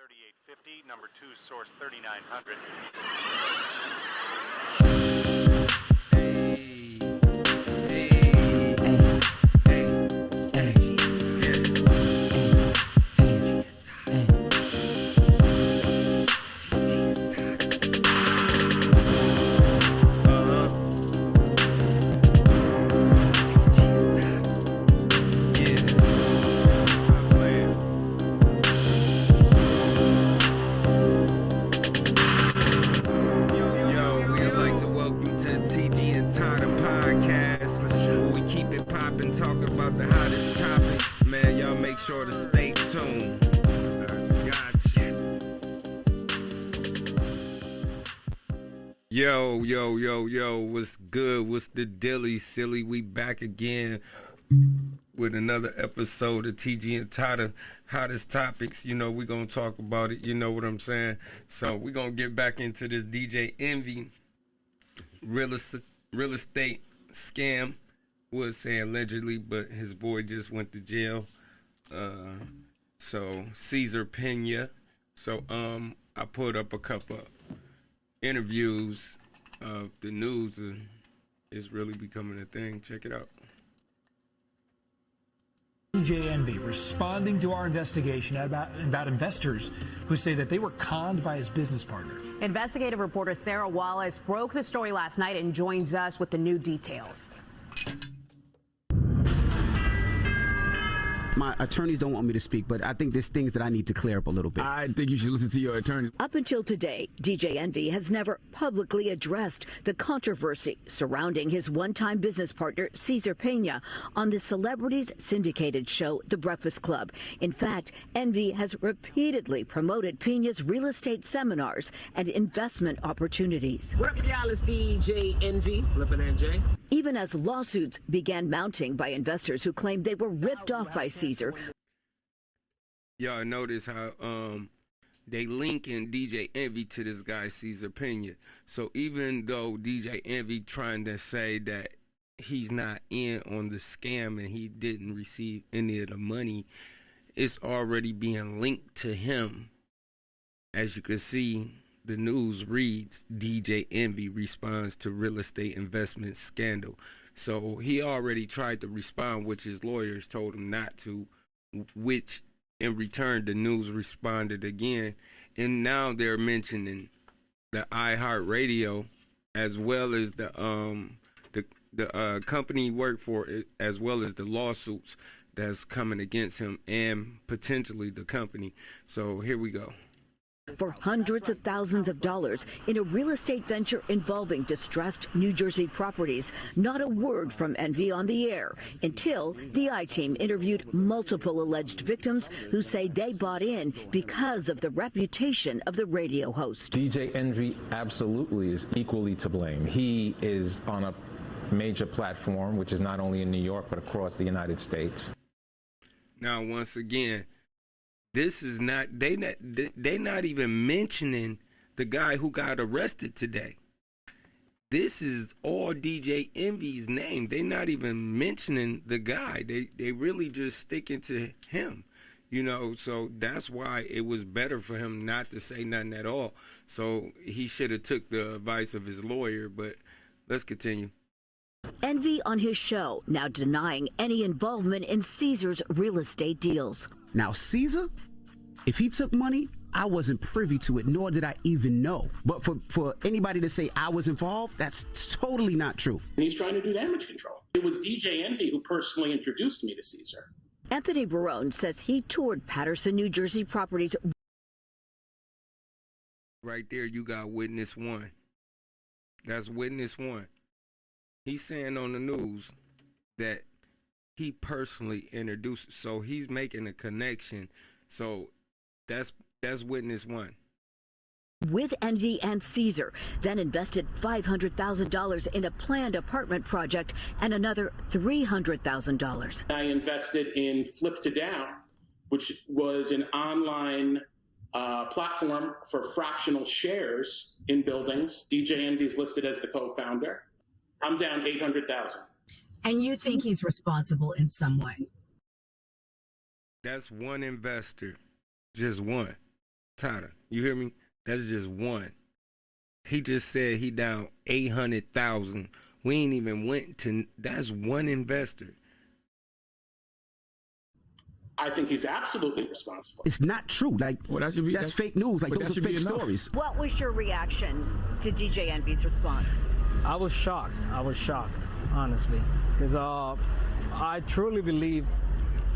3850, number 2, source 3900. Sure to stay tuned. Yo, what's good? What's the dilly, silly? We back again with another episode of TG and Tada, hottest topics. You know, we're going to talk about it. You know what I'm saying? So we're going to get back into this DJ Envy real estate scam. Was saying allegedly, but his boy just went to jail. So Cesar Pena. So I put up a couple of interviews of the news. Is really becoming a thing. Check it out. DJ Envy responding to our investigation about investors who say that they were conned by his business partner. Investigative reporter Sarah Wallace broke the story last night and joins us with the new details. My attorneys don't want me to speak, but I think there's things that I need to clear up a little bit. I think you should listen to your attorney. Up until today, DJ Envy has never publicly addressed the controversy surrounding his one-time business partner, Cesar Pena, on the celebrities syndicated show, The Breakfast Club. In fact, Envy has repeatedly promoted Pena's real estate seminars and investment opportunities. What up, y'all? It's DJ Envy, Flippin' NJ. Even as lawsuits began mounting by investors who claimed they were ripped off by Cesar. Y'all notice how they linking DJ Envy to this guy Cesar Pena. So even though DJ Envy trying to say that he's not in on the scam and he didn't receive any of the money, it's already being linked to him. As you can see, the news reads, DJ Envy responds to real estate investment scandal. So he already tried to respond, which his lawyers told him not to, which in return the news responded again. And now they're mentioning the iHeartRadio as well as the company he worked for, as well as the lawsuits that's coming against him and potentially the company. So here we go. For hundreds of thousands of dollars in a real estate venture involving distressed New Jersey properties. Not a word from Envy on the air until the I-Team interviewed multiple alleged victims who say they bought in because of the reputation of the radio host. DJ Envy absolutely is equally to blame. He is on a major platform, which is not only in New York, but across the United States. Now, once again, this is not, they not even mentioning the guy who got arrested today. This is all DJ Envy's name. They not even mentioning the guy. They really just sticking to him, you know. So that's why it was better for him not to say nothing at all. So he should have took the advice of his lawyer, but let's continue. Envy on his show now denying any involvement in Cesar's real estate deals. Now, Cesar, if he took money, I wasn't privy to it, nor did I even know. But for anybody to say I was involved, that's totally not true. And he's trying to do damage control. It was DJ Envy who personally introduced me to Cesar. Anthony Barone says he toured Paterson, New Jersey properties. Right there, you got witness one. That's witness one. He's saying on the news that he personally introduced, so he's making a connection. So that's witness one. With Envy and Cesar, then invested $500,000 in a planned apartment project and another $300,000. I invested in Flip to Down, which was an online platform for fractional shares in buildings. DJ Envy is listed as the co-founder. I'm down $800,000. And you think he's responsible in some way? That's one investor, just one. Tada, you hear me? That's just one. He just said he down 800,000. We ain't even went to. That's one investor. I think he's absolutely responsible. It's not true. Like, well, that's fake news. Like, those are fake stories. What was your reaction to DJ Envy's response? I was shocked, honestly, because I truly believe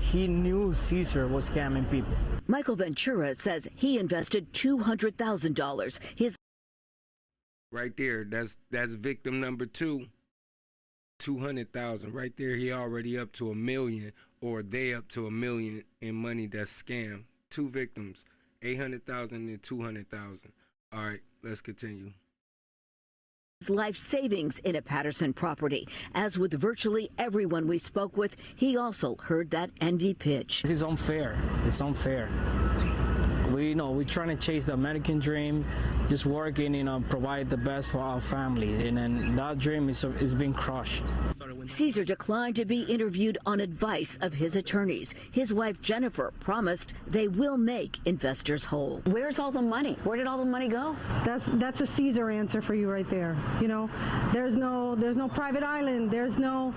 he knew Caesar was scamming people. Michael Ventura says he invested $200,000. His right there, that's victim number 2. 200,000 right there. He already up to $1 million, or they up to $1 million in money that's scammed. 2 victims, 800,000 and 200,000. All right, let's continue. Life savings in a Patterson property. As with virtually everyone we spoke with, he also heard that Envy pitch. This is unfair. It's unfair. We're trying to chase the American dream, just working, provide the best for our family, and then that dream is being crushed. Caesar declined to be interviewed on advice of his attorneys. His wife Jennifer promised they will make investors whole. Where's all the money? Where did all the money go? That's a Caesar answer for you right there. There's no private island. There's no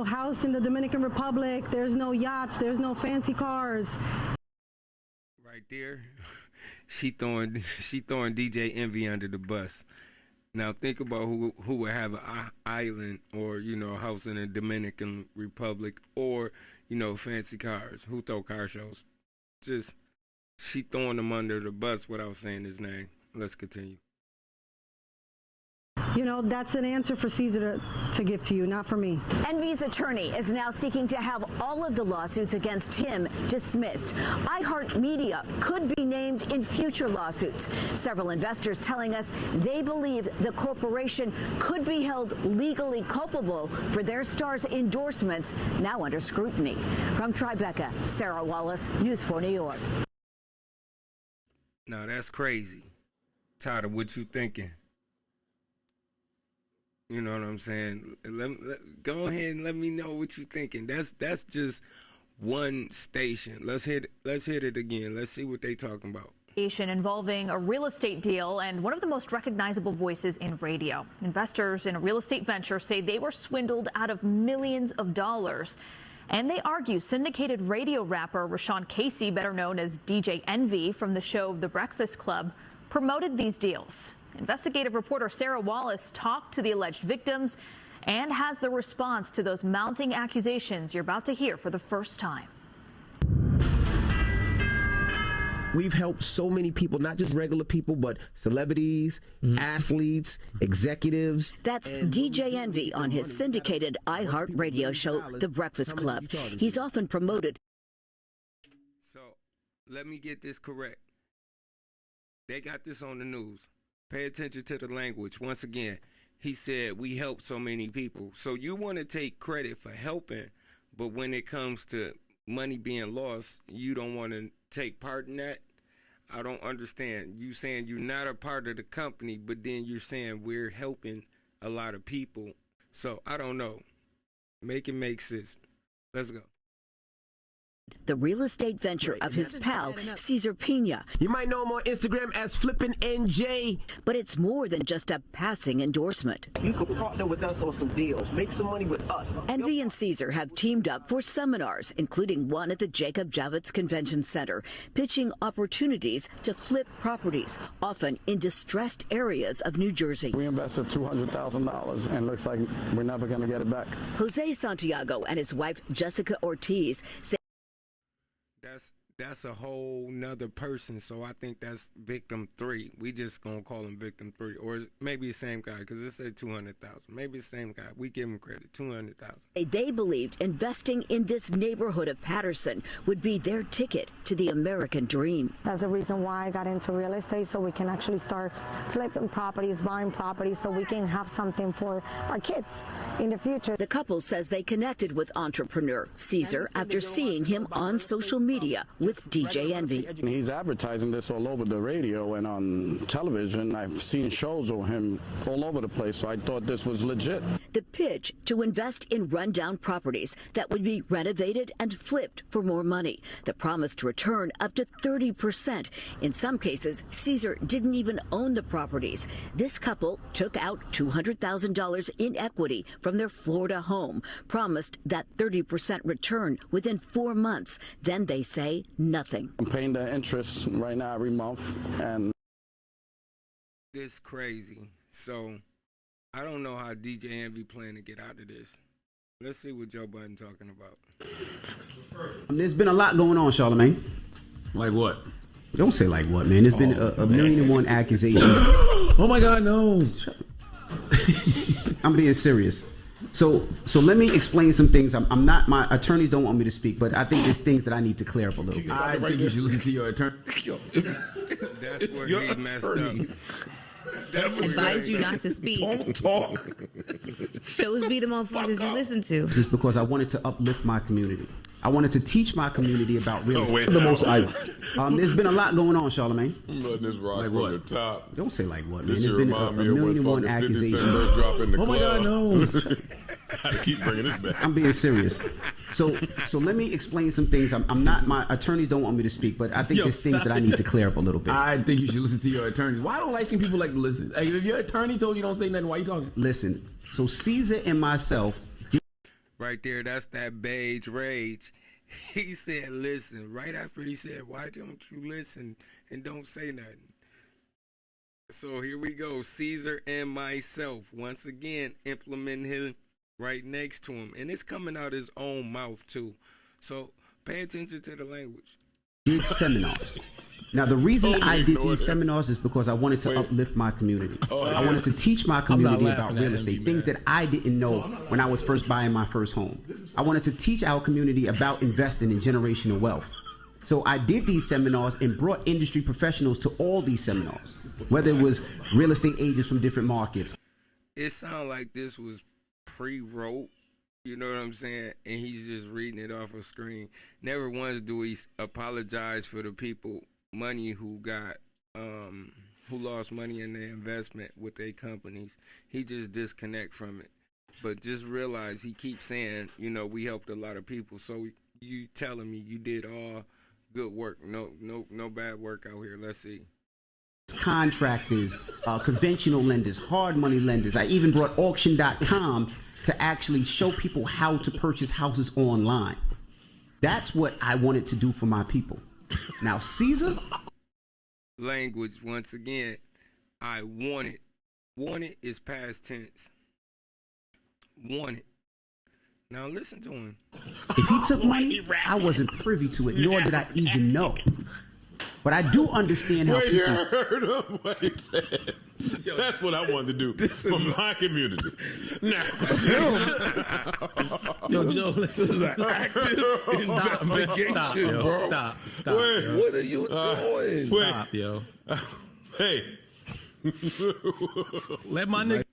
house in the Dominican Republic. There's no yachts. There's no fancy cars. Right there, she throwing DJ Envy under the bus. Now think about who would have an island, or a house in the Dominican Republic, or fancy cars. Who throw car shows? Just she throwing them under the bus without saying his name. Let's continue. That's an answer for Caesar to give to you, not for me. Envy's attorney is now seeking to have all of the lawsuits against him dismissed. iHeartMedia could be named in future lawsuits. Several investors telling us they believe the corporation could be held legally culpable for their star's endorsements, now under scrutiny. From Tribeca, Sarah Wallace, News 4 New York. Now that's crazy. Tada, what you thinking? You know what I'm saying? Go ahead and let me know what you're thinking. That's just one station. Let's hit it again. Let's see what they talking about. Involving a real estate deal and one of the most recognizable voices in radio. Investors in a real estate venture say they were swindled out of millions of dollars. And they argue syndicated radio rapper Rashawn Casey, better known as DJ Envy from the show The Breakfast Club, promoted these deals. Investigative reporter Sarah Wallace talked to the alleged victims and has the response to those mounting accusations you're about to hear for the first time. We've helped so many people, not just regular people, but celebrities, athletes, executives. That's DJ Envy on his syndicated iHeart radio show, The Breakfast Club. He's often promoted. So let me get this correct. They got this on the news. Pay attention to the language. Once again, he said we helped so many people. So you want to take credit for helping, but when it comes to money being lost, you don't want to take part in that? I don't understand. You saying you're not a part of the company, but then you're saying we're helping a lot of people. So I don't know. Make it make sense. Let's go. The real estate venture of his pal, Caesar Pena. You might know him on Instagram as Flippin' NJ. But it's more than just a passing endorsement. You could partner with us on some deals, make some money with us. Envy and Caesar have teamed up for seminars, including one at the Jacob Javits Convention Center, pitching opportunities to flip properties, often in distressed areas of New Jersey. We invested $200,000 and looks like we're never going to get it back. Jose Santiago and his wife, Jessica Ortiz, say that's a whole nother person. So I think that's victim 3. We just gonna call him victim 3, or maybe the same guy because it said 200,000. Maybe the same guy. We give him credit. 200,000. They believed investing in this neighborhood of Patterson would be their ticket to the American dream. That's the reason why I got into real estate, so we can actually start flipping properties, buying properties, so we can have something for our kids in the future. The couple says they connected with entrepreneur Caesar after seeing him on social media with DJ Envy. He's advertising this all over the radio and on television. I've seen shows of him all over the place, so I thought this was legit. The pitch to invest in rundown properties that would be renovated and flipped for more money. The promise to return up to 30%. In some cases, Caesar didn't even own the properties. This couple took out $200,000 in equity from their Florida home, promised that 30% return within 4 months. Then they say nothing. I'm paying the interest right now every month, and this crazy. So I don't know how DJ Envy plan to get out of this. Let's see what Joe Budden talking about. There's been a lot going on, Charlamagne. Like what? Don't say like what, man. There's been a million and one accusations. Oh my God, no. I'm being serious. So let me explain some things. I'm not, my attorneys don't want me to speak, but I think there's things that I need to clear up a little bit. I think you should listen to your attorney. That's where he messed up. Advise you not to speak. Don't talk. Those be the motherfuckers you listen to. Just because I wanted to uplift my community. I wanted to teach my community about real estate. There's been a lot going on, Charlamagne. I'm letting this rock Like from what? the top. Don't say like what, man. This There's should been a remind me of million and one when fucking 50 Cent accusations. first dropped in the club. Oh my God, no. I keep bringing this back. I'm being serious. So let me explain some things. I'm not, my attorneys don't want me to speak, but I think there's things that I need to clear up a little bit. I think you should listen to your attorney. Why don't light-skinned people like to listen? Like, if your attorney told you don't say nothing, why you talking? Listen, so Caesar and myself. Right there, that's that beige rage. He said, listen, right after he said, why don't you listen and don't say nothing? So here we go. Caesar and myself, once again, implementing him right next to him. And it's coming out his own mouth, too. So pay attention to the language. Did seminars. Now, the reason I did these seminars is because I wanted to uplift my community. I wanted to teach my community about real estate, things that I didn't know when I was first buying my first home. I wanted to teach our community about investing in generational wealth. So I did these seminars and brought industry professionals to all these seminars, whether it was real estate agents from different markets. It sounded like this was pre-wrote. You know what I'm saying? And he's just reading it off a screen. Never once do he apologize for the people money who got who lost money in their investment with their companies. He just disconnect from it. But just realize he keeps saying, you know, we helped a lot of people. So you telling me you did all good work. No bad work out here. Let's see. Contractors, conventional lenders, hard money lenders. I even brought auction.com to actually show people how to purchase houses online. That's what I wanted to do for my people. Now, Caesar? Language, once again, I want it. Want it is past tense. Want it. Now listen to him. If he took money, I wasn't privy to it, nor did I even know. But I do understand how Wait, you people... heard him? What he said. That's what I wanted to do for my community. Now, yo, Joe, this is an active investigation, bro. Stop. Wait, yo. what are you doing? Stop, yo. Hey. Let my nigga.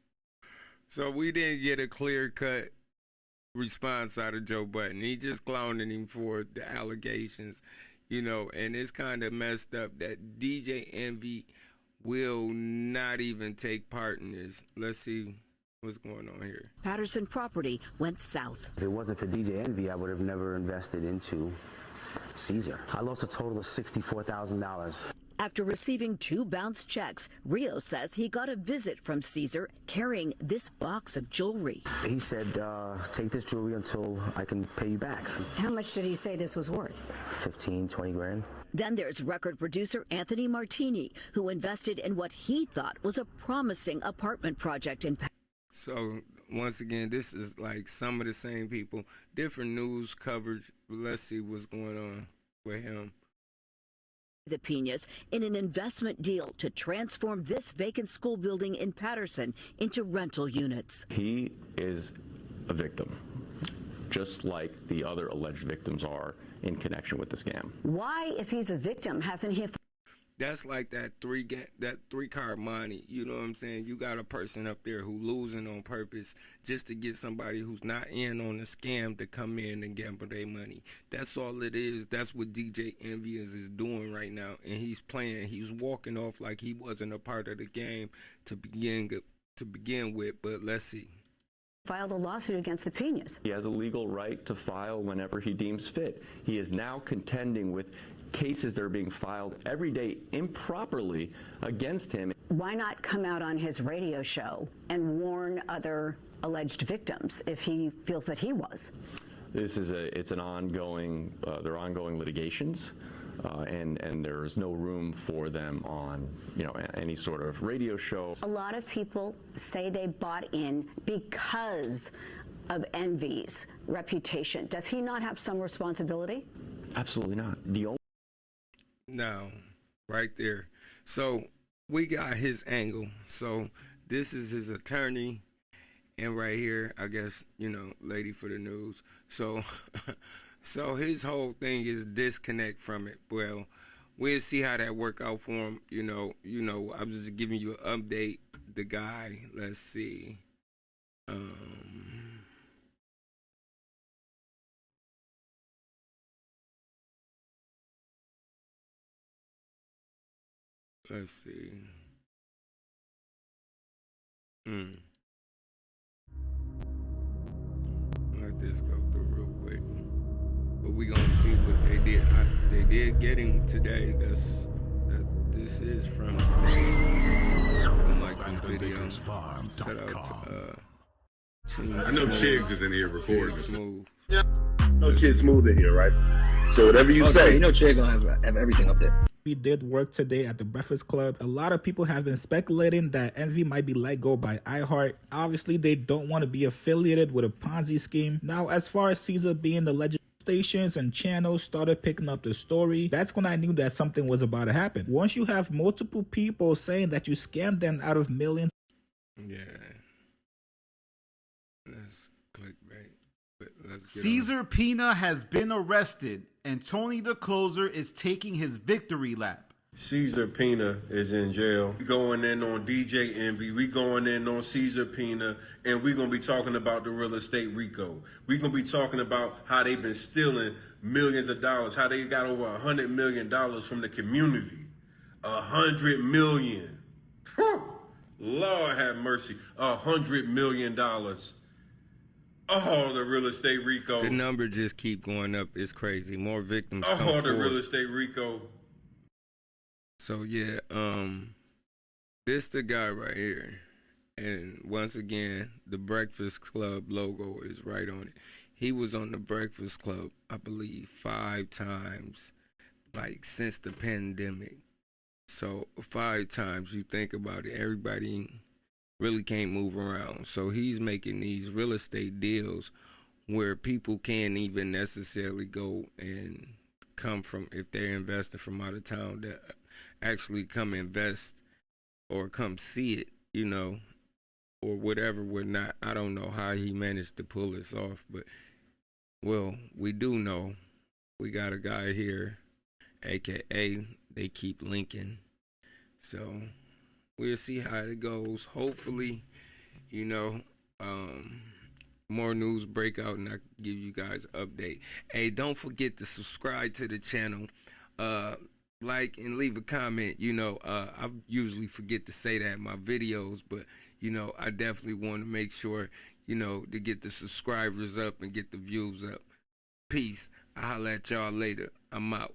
So we didn't get a clear-cut response out of Joe Budden. He just clowning him for the allegations, you know, and it's kind of messed up that DJ Envy will not even take part in this. Let's see what's going on here. Patterson property went south. If it wasn't for DJ Envy, I would have never invested into Caesar. I lost a total of $64,000. After receiving 2 bounced checks, Rio says he got a visit from Caesar carrying this box of jewelry. He said, take this jewelry until I can pay you back. How much did he say this was worth? 15, 20 grand. Then there's record producer Anthony Martini, who invested in what he thought was a promising apartment project in So once again, this is like some of the same people, different news coverage. Let's see what's going on with him. The Pinas in an investment deal to transform this vacant school building in Patterson into rental units. He is a victim, just like the other alleged victims are in connection with the scam. Why, if he's a victim, hasn't he? That's like that three-card money. You know what I'm saying? You got a person up there who losing on purpose just to get somebody who's not in on the scam to come in and gamble their money. That's all it is. That's what DJ Envy is doing right now. And he's playing. He's walking off like he wasn't a part of the game to begin with. But let's see. filed a lawsuit against the Penas. He has a legal right to file whenever he deems fit. He is now contending with cases that are being filed every day improperly against him. Why not come out on his radio show and warn other alleged victims if he feels that he was? This is it's an ongoing, they're ongoing litigations, and there's no room for them on, any sort of radio show. A lot of people say they bought in because of Envy's reputation. Does he not have some responsibility? Absolutely not. No, right there. So we got his angle. So this is his attorney. And right here, I guess, lady for the news. So so his whole thing is disconnect from it. Well, we'll see how that work out for him. I'm just giving you an update. The guy, let's see. Let's see. Let this go through real quick. But we gonna see what they did. They did get him today. This is from today. From like the video. Shout out to I know Chigs is in here recording. Smooth. No Kid Smooth in here, right? So whatever you say. Chig gonna have everything up there. We did work today at the Breakfast Club. A lot of people have been speculating that Envy might be let go by iHeart. Obviously, they don't want to be affiliated with a Ponzi scheme. Now, as far as Caesar being the legend, stations and channels started picking up the story, that's when I knew that something was about to happen. Once you have multiple people saying that you scammed them out of millions. Yeah. Let's clickbait. But let's get Caesar Pina has been arrested, and Tony the Closer is taking his victory lap. Caesar Pina is in jail. We going in on DJ Envy. We going in on Caesar Pina, and we gonna be talking about the real estate RICO. We gonna be talking about how they've been stealing millions of dollars, how they got over $100 million from the community. $100 million. Whew. Lord have mercy. $100 million. Oh, the real estate RICO. The number just keep going up. It's crazy. More victims come Oh, forward. the real estate RICO. So yeah, this the guy right here. And once again, the Breakfast Club logo is right on it. He was on the Breakfast Club, I believe, 5 times, like since the pandemic. So 5 times, you think about it, everybody really can't move around. So he's making these real estate deals where people can't even necessarily go and come from, if they're investing from out of town, that actually come invest or come see it, or whatever. I don't know how he managed to pull this off, but well, we do know we got a guy here, aka they keep linking. So we'll see how it goes. Hopefully, more news break out and I give you guys an update. Hey, don't forget to subscribe to the channel. Like and leave a comment. I usually forget to say that in my videos, but I definitely want to make sure to get the subscribers up and get the views up. Peace. I'll holla at y'all later. I'm out.